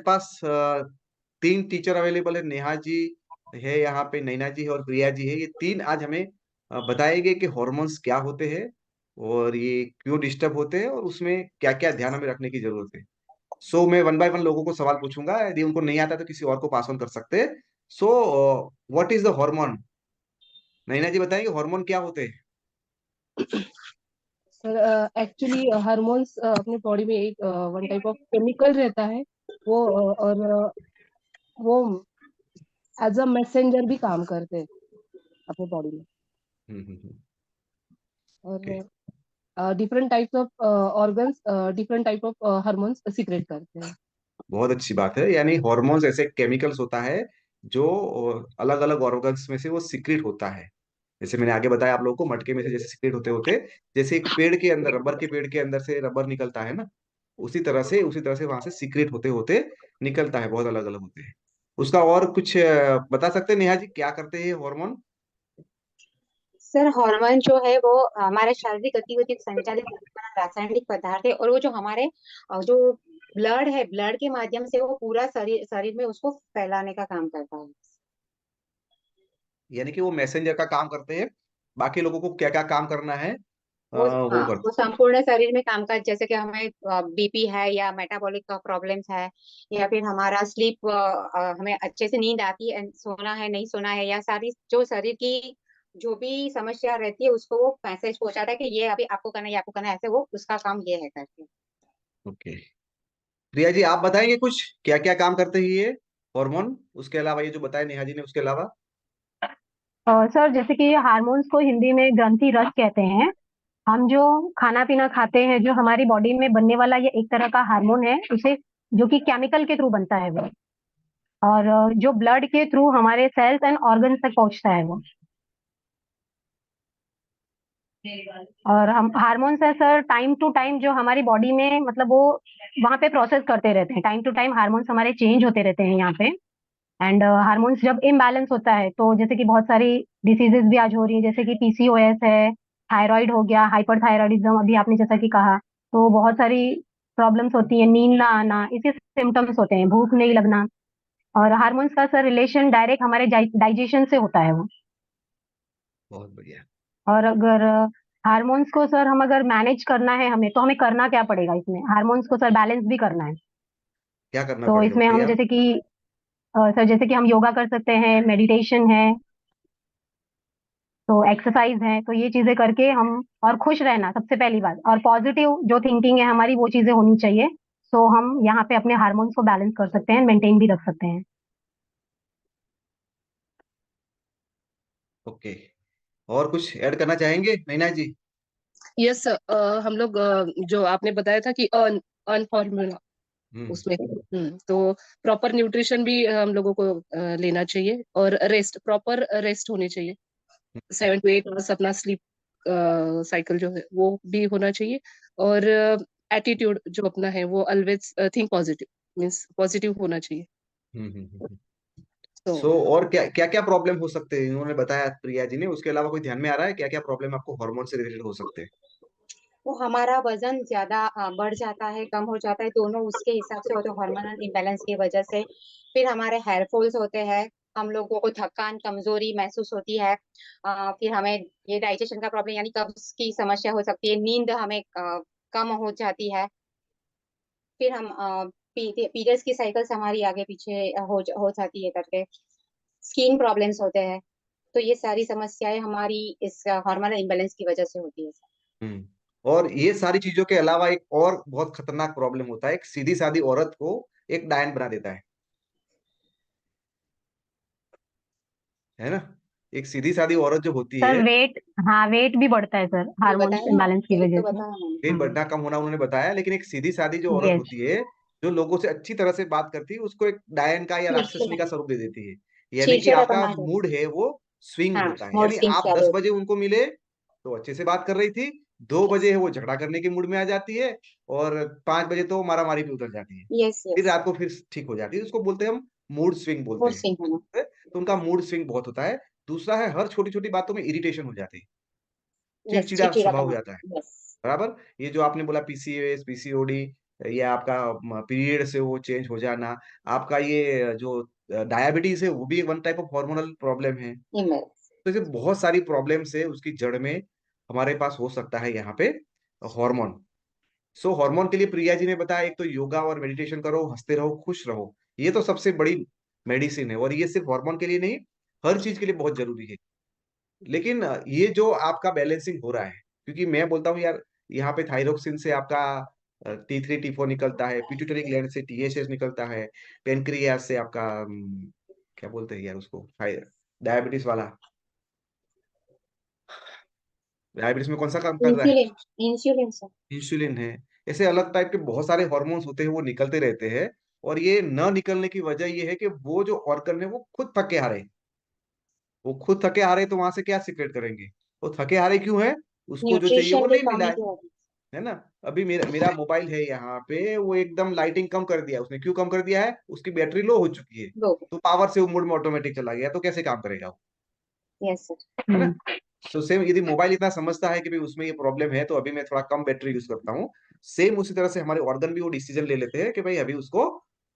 पास तीन teacher available है। नेहा जी है यहाँ पे, नैना जी है और प्रिया जी है। ये तीन आज हमें बताएंगे कि हॉर्मोन्स क्या होते हैं और ये क्यों डिस्टर्ब होते हैं और उसमें क्या क्या ध्यान हमें रखने की जरूरत है। सो मैं वन बाय वन लोगों को सवाल पूछूंगा, यदि उनको नहीं आता तो किसी और को पास ऑन कर सकते हैं। So what is the hormone? Naina ji बताएंगे हार्मोन क्या होते हैं। सर एक्चुअली हार्मोन्स अपने बॉडी में एक वन टाइप ऑफ केमिकल रहता है। वो और वो एज अ मैसेंजर भी काम करते हैं अपने बॉडी में। ओके, और different types of organs different type of hormones secret करते हैं। बहुत अच्छी बात है। यानी हॉर्मोन्स ऐसे केमिकल्स होता है जो अलग अलग ऑर्गन्स में से वो सीक्रेट होता है। जैसे मैंने आगे बताया आप लोगों को, मटके में से जैसे सीक्रेट होते होते, जैसे एक पेड़ के अंदर, रबर के पेड़ के अंदर से रबर निकलता है ना, उसी तरह से वहां से सीक्रेट होते होते निकलता है। बहुत अलग अलग होते हैं। उसका और कुछ बता सकते हैं नेहा जी, क्या करते हैं हार्मोन? सर हार्मोन जो है वो हमारे शारीरिक गतिविधि को संचालित करने वाला रासायनिक पदार्थ है, और वो जो हमारे जो ब्लड है, ब्लड के माध्यम से वो पूरा शरीर शरीर में उसको फैलाने का काम करता है। यानी कि वो मैसेंजर का काम करते हैं, बाकी लोगों को क्या क्या काम करना है वो वो हाँ, वो करते संपूर्ण शरीर में काम का, जैसे कि हमें बीपी है या मेटाबॉलिक का प्रॉब्लम्स है, या फिर हमारा स्लीप, हमें अच्छे से नींद आती है, सोना है नहीं सोना है, या सारी जो शरीर की जो भी समस्या रहती है उसको वो मैसेज पहुंचाता है कि ये अभी आपको करना है, ये आपको करना है, ऐसे वो उसका काम ये है करके। हैं। ओके, प्रिया जी आप बताएंगे कुछ क्या क्या काम करते हैं ये हार्मोन, उसके अलावा ये जो बताया नेहा जी ने, उसके अलावा? सर जैसे कि हार्मोन्स को हिंदी में ग्रंथि रस कहते हैं। हम जो खाना पीना खाते हैं, जो हमारी बॉडी में बनने वाला ये एक तरह का हार्मोन है, उसे जो कि केमिकल के थ्रू बनता है वो। और जो ब्लड के थ्रू हमारे सेल्स एंड ऑर्गन्स तक पहुंचता है वो। और हम हार्मोन्स है सर, टाइम टू टाइम जो हमारी बॉडी में मतलब वो वहाँ पे प्रोसेस करते रहते हैं। टाइम टू टाइम हार्मोन्स हमारे चेंज होते रहते हैं यहाँ पे। एंड हार्मोन्स जब इम्बैलेंस होता है तो जैसे कि बहुत सारी डिसीजेस भी आज हो रही है, जैसे कि पीसीओएस है, थायराइड हो गया, हाइपरथायराइडिज्म अभी आपने जैसा कि कहा। तो बहुत सारी प्रॉब्लम्स होती है, नींद ना आना, इसके सिम्टम्स होते हैं, भूख नहीं लगना। और हार्मोन्स का सर रिलेशन डायरेक्ट हमारे डाइजेशन से होता है वो। बहुत बढ़िया। और अगर हार्मोन्स को सर हम अगर मैनेज करना है हमें, तो हमें करना क्या पड़ेगा इसमें? हार्मोन्स को सर बैलेंस भी करना है। क्या करना तो पड़ेगा इसमें बताइए हम आप। जैसे कि सर जैसे कि हम योगा कर सकते हैं, मेडिटेशन है, तो एक्सरसाइज है, तो ये चीजें करके हम, और खुश रहना सबसे पहली बात, और पॉजिटिव जो थिंकिंग है हमारी वो चीजें होनी चाहिए। सो हम यहाँ पे अपने हार्मोन्स को बैलेंस कर सकते हैं, मेंटेन भी रख सकते हैं। ओके, और कुछ ऐड करना चाहेंगे नैना जी? यस, हम लोग जो आपने बताया था कि अर्न अर्न फॉर्मूला, हम्म। उसमें तो प्रॉपर न्यूट्रिशन भी हम लोगों को लेना चाहिए, और रेस्ट, प्रॉपर रेस्ट होनी चाहिए। 7 to 8 आवर्स अपना स्लीप साइकिल जो है वो भी होना चाहिए। और एटीट्यूड जो अपना है वो always think positive, means positive होना चाहिए। हम्म। तो सो और क्या क्या क्या प्रॉब्लम हो सकते हैं, इन्होंने बताया प्रिया जी ने, उसके अलावा कोई ध्यान में आ रहा है क्या क्या प्रॉब्लम आपको हार्मोन से रिलेटेड हो सकते हैं? वो हमारा वजन ज्यादा बढ़ जाता है, कम हो जाता है, दोनों उसके हिसाब से होते हैं हार्मोनल इम्बैलेंस की वजह से। फिर हमारे हेयर फॉल्स होते हैं, हम लोगों को थकान कमजोरी महसूस होती है। फिर हमें ये डाइजेशन का प्रॉब्लम यानी कब्ज की समस्या हो सकती है, नींद हमें कम हो जाती है। फिर हम पीरियड्स की साइकिल्स हमारी आगे पीछे हो जाती है करके, स्किन प्रॉब्लम्स होते हैं। तो ये सारी समस्याएं हमारी इस हार्मोनल इम्बैलेंस की वजह से होती है। हम्म। और ये सारी चीजों के अलावा एक और बहुत खतरनाक प्रॉब्लम होता है, एक सीधी सादी औरत को एक डायन बना देता है ना? एक सीधी सादी औरत जो होती सर है, वेट, हाँ वेट भी बढ़ता है सर ये हार्मोन्स बताया ना, इम्बैलेंस की ये वजह तो से। बताया मैंने। पेट हम्म। बढ़ना कम होना उन्होंने बताया, लेकिन एक सीधी सादी जो औरत यस। होती है, जो लोगों से अच्छी तरह से बात करती है, उसको एक डायन का या राक्षसनी का स्वरूप दे देती है। यानी कि चिड़चिड़ा आपका बना मूड देती है वो स्विंग है। हाँ, होता है। मूड यानी स्विंग्स आप ज्यादा 10 होती बजे उनको मिले तो अच्छे से बात कर रही थी, 2 बजे है वो झगड़ा करने के मूड में आ जाती है, और 5 बजे तो मारा मारी पे उतर जाती है, है। यस फिर यस। रात को फिर ठीक हो जाती है। उसको बोलते हैं हम मूड स्विंग बोलते मूड हैं। स्विंग होना। तो उनका मूड स्विंग बहुत होता है। दूसरा है, हर छोटी छोटी बातों में इरिटेशन हो जाती है, यस, चिड़चिड़ा चिड़चिड़ा स्वभाव हो बना। जाता है। यस। बराबर। ये जो आपने बोला पीसीओएस, पीसीओडी, या आपका पीरियड से वो चेंज हो जाना, आपका ये जो डायबिटीज है वो भी one type of hormonal problem है। इम्बैलेंस। तो ये बहुत सारी प्रॉब्लम्स है, उसकी जड़ में हमारे पास हो सकता है यहाँ पे हार्मोन। सो हार्मोन के लिए प्रिया जी ने बताया, एक तो योगा और मेडिटेशन करो, हंसते रहो, खुश रहो, ये तो सबसे बड़ी मेडिसिन है। और ये सिर्फ हार्मोन के लिए नहीं, हर चीज के लिए बहुत जरूरी है। लेकिन ये जो आपका बैलेंसिंग हो रहा है, क्योंकि मैं बोलता हूँ यार, यहाँ पे थायरोक्सिन से आपका T3 T4 निकलता है, पिट्यूटरी ग्लैंड से TSH निकलता है, पेनक्रियास से आपका क्या बोलते हैं यार उसको, डायबिटीज वाला, डायबिटीज में कौन सा काम कर रहा है, इंसुलिन, इंसुलिन सर। इंसुलिन है। ऐसे अलग टाइप के बहुत सारे हार्मोन्स होते हैं, वो निकलते रहते हैं। और ये न निकलने की वजह ये है कि वो जो ऑर्गन है वो खुद थके हारे, वो खुद थके हारे, तो वहां से क्या सीक्रेट करेंगे? वो थके हारे क्यों है? उसको जो चाहिए न्यूट्रिशन वो की नहीं मिला कमी की वजह है ना। अभी मेरा मेरा मोबाइल है यहाँ पे, वो एकदम लाइटिंग कम कर दिया उसने, क्यों कम कर दिया है? उसकी बैटरी लो हो चुकी है, से। दो। तो पावर से वो मोड में ऑटोमेटिक चला गया, तो कैसे काम करेगा वो, यस सर। है ना। सो सेम, यदि मोबाइल इतना समझता है कि भाई उसमें ये प्रॉब्लम है, तो अभी मैं थोड़ा कम बैटरी यूज करता हूँ। सेम उसी तरह से हमारे ऑर्गन भी वो डिसीजन ले लेते हैं कि भाई अभी उसको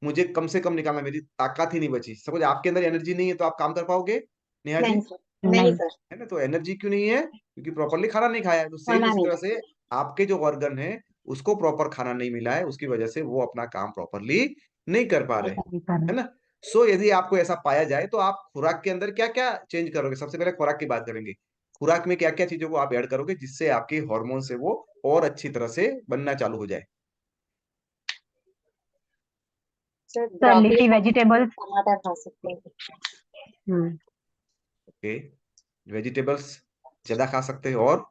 मुझे कम से कम निकालना, मेरी ताकत ही नहीं बची। सपोज आपके अंदर एनर्जी नहीं है, तो आप काम कर पाओगे नेहा जी? नहीं सर, नहीं नहीं। सर। है ना। तो एनर्जी क्यों नहीं है? क्योंकि प्रॉपरली खाना नहीं खाया है। तो सेम खाना उसी नहीं तरह खा। से आपके जो ऑर्गन है, उसको प्रॉपर खाना नहीं मिला है, उसकी वजह से वो अपना काम प्रॉपरली नहीं कर पा नहीं रहे, कर नहीं पा रहे। है ना। सो यदि आपको ऐसा पाया जाए, तो आप खुराक के अंदर क्या क्या चेंज करोगे? सबसे पहले खुराक की बात करेंगे। खुराक में क्या क्या चीजों को आप ऐड करोगे जिससे आपके हार्मोन से वो और अच्छी तरह से बनना चालू हो जाए? सर सर ब्रोकली लीफी खा सकते हैं, वेजिटेबल्स। टमाटर खा सकते हैं। हम्म। ओके, वेजिटेबल्स ज्यादा खा सकते हैं। और और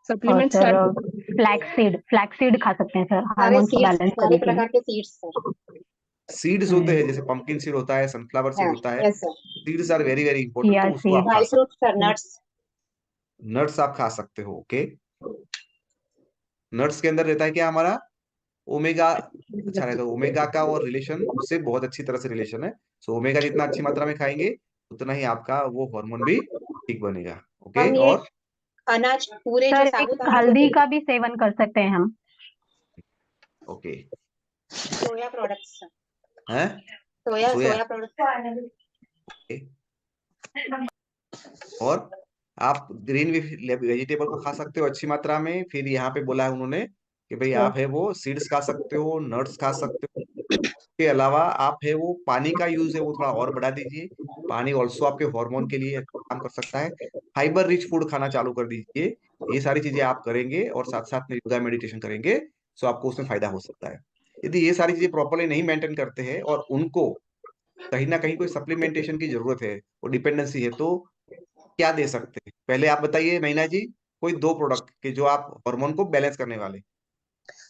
सप्लीमेंट्स सर सारे। फ्लैक्स सीड खा सकते हैं सर, सारे हार्मोन्स को सीड्स, बैलेंस सारे करने के लिए। प्रकार के सीड्स सर। सीड्स होते हैं, हम्म। जैसे पंपकिन सीड होता है, सनफ्लावर सीड हाँ, होता है। Yes sir. Seeds are very very important, chia तो उसको आप सीड। खा ड्राई सकते फ्रूट्स सर, नट्स। हो। नट्स आप खा सकते हो, ओके। नट्स के अंदर रहता है क्या हमारा? ओमेगा। अच्छा रहेगा, ओमेगा का और रिलेशन उससे बहुत अच्छी तरह से रिलेशन है। सो ओमेगा जितना अच्छी मात्रा में खाएंगे, उतना ही आपका वो हार्मोन भी ठीक बनेगा, ओके। हम ये और अनाज पूरे जो सर एक साबुत अनाज होते हल्दी हैं, का भी सेवन कर सकते हैं हम। ओके सोया प्रोडक्ट्स, है, सोया सोया, सोया प्रोडक्ट्स। ओके। और आप ग्रीन वेजिटेबल को खा सकते हो अच्छी मात्रा में। फिर यहाँ पे बोला है उन्होंने कि भाई आप है वो सीड्स खा सकते हो, नट्स खा सकते हो। के अलावा आप है वो पानी का यूज है वो थोड़ा और बढ़ा दीजिए। पानी ऑल्सो आपके हार्मोन के लिए काम कर सकता है। फाइबर रिच फूड खाना चालू कर दीजिए। ये सारी चीजें आप करेंगे और साथ साथ में योगा मेडिटेशन करेंगे, तो आपको उसमें फायदा हो सकता है। यदि ये सारी चीजें प्रॉपरली नहीं मेंटेन करते हैं और उनको कहीं ना कहीं कोई सप्लीमेंटेशन की जरूरत है, वो डिपेंडेंसी है, तो क्या दे सकते हैं? पहले आप बताइए नैना जी, कोई दो प्रोडक्ट के जो आप हार्मोन को बैलेंस करने वाले।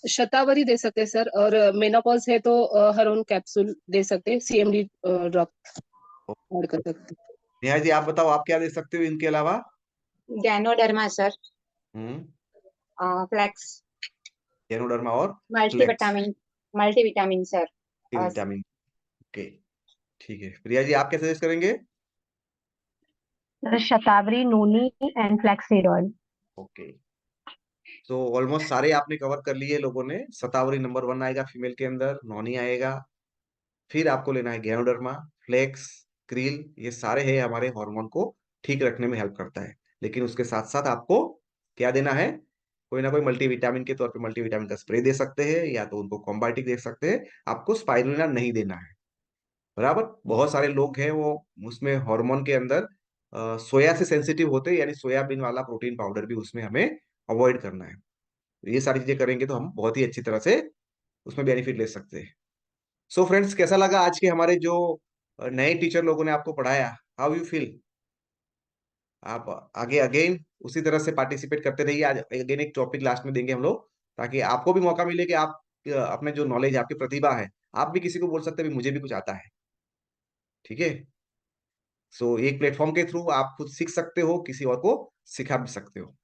शतावरी दे सकते हैं सर, और मेनोपॉज है तो हरोन कैप्सूल दे सकते हैं, CMD ड्रॉप ऐड कर सकते हैं। नेहा जी आप बताओ, आप क्या दे सकते हो इनके अलावा? Ganoderma sir, hmm, flax, ganoderma और flax, multivitamin, multivitamin sir. Vitamin, okay. ठीक है, प्रिया जी आप क्या सजेस्ट करेंगे? Sir shatavari, noni and flax seed oil. Okay, तो ऑलमोस्ट सारे आपने कवर कर लिए लोगों ने। शतावरी नंबर 1 आएगा फीमेल के अंदर, नॉनी आएगा, फिर आपको लेना है गैनोडर्मा, फ्लेक्स, क्रील, ये सारे है हमारे हार्मोन को ठीक रखने में हेल्प करता है। लेकिन उसके साथ साथ आपको क्या देना है? कोई ना कोई मल्टीविटामिन के तौर पे मल्टीविटामिन का स्प्रे दे सकते हैं, या तो उनको कॉम्बायोटिक दे सकते हैं। आपको स्पाइरुलिना नहीं देना है, बराबर। बहुत सारे लोग हैं वो उसमें हार्मोन के अंदर सोया से सेंसिटिव होते हैं, यानी सोयाबीन वाला प्रोटीन पाउडर भी उसमें हमें अवॉइड करना है। ये सारी चीजें करेंगे तो हम बहुत ही अच्छी तरह से उसमें बेनिफिट ले सकते हैं। सो फ्रेंड्स, कैसा लगा आज के हमारे जो नए टीचर लोगों ने आपको पढ़ाया? How you feel? आप आगे अगेन उसी तरह से पार्टिसिपेट करते रहिए। आज अगेन एक टॉपिक लास्ट में देंगे हम लोग, ताकि आपको भी मौका मिले कि आप अपने जो नॉलेज, आपकी प्रतिभा है, आप भी किसी को बोल सकते हैं भी मुझे भी कुछ आता है, ठीक है। सो एक प्लेटफॉर्म के थ्रू आप खुद सीख सकते हो, किसी और को सिखा भी सकते हो।